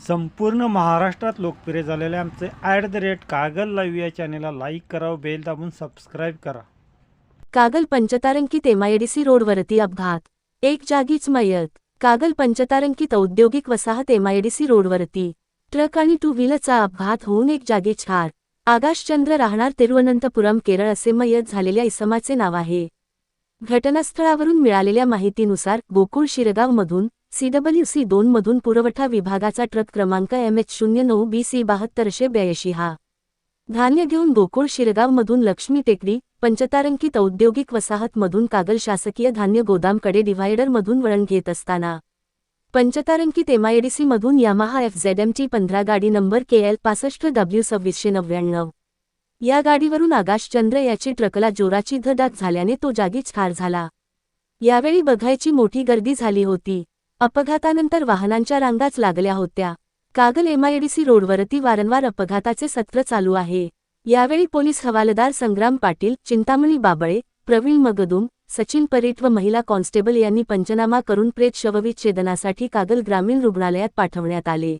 संपूर्ण महाराष्ट्रात लोकप्रिय झालेल्या आमचे @कागल लाईव्ह या चॅनेलला लाईक करा व बेल दाबून सबस्क्राईब करा. कागल पंचतारांकित एमआयडीसी रोडवरती अपघात, एक जागीच मयत. कागल पंचतारांकित औद्योगिक वसाहत एमआयडीसी रोडवरती ट्रक आणि टू व्हीलरचा अपघात होऊन एक जागीच ठार. आकाशचंद्र राहणार तिरुवनंतपुरम केरळ असे मयत झालेल्या इसमाचे नाव आहे. घटनास्थळावरून मिळालेल्या माहितीनुसार गोकुळ शिरगावमधून CWC2 मधून पुरवठा विभागाचा ट्रक क्रमांक MH09BC7282 हा धान्य घेऊन गोकुळ शिरगावमधून लक्ष्मी टेकडी पंचतारांकित औद्योगिक वसाहतमधून कागल शासकीय धान्य गोदामकडे डिव्हायडरमधून वळण घेत असताना पंचतारांकित एमआयडीसी मधून यामाहा FZMT15 गाडी नंबर KL 65W2699 या गाडीवरून आकाशचंद्र याची ट्रकला जोराची धडक झाल्याने तो जागीच ठार झाला. यावेळी बघायची मोठी गर्दी झाली होती. अपघातानंतर वाहनांच्या रांगाच लागल्या होत्या. कागल एमआयडीसी रोडवरती वारंवार अपघाताचे सत्र चालू आहे. यावेळी पोलीस हवालदार संग्राम पाटील, चिंतामणी बाबळे, प्रवीण मगदूम, सचिन परीट व महिला कॉन्स्टेबल यांनी पंचनामा करून प्रेत शवविच्छेदनासाठी कागल ग्रामीण रुग्णालयात पाठवण्यात आले.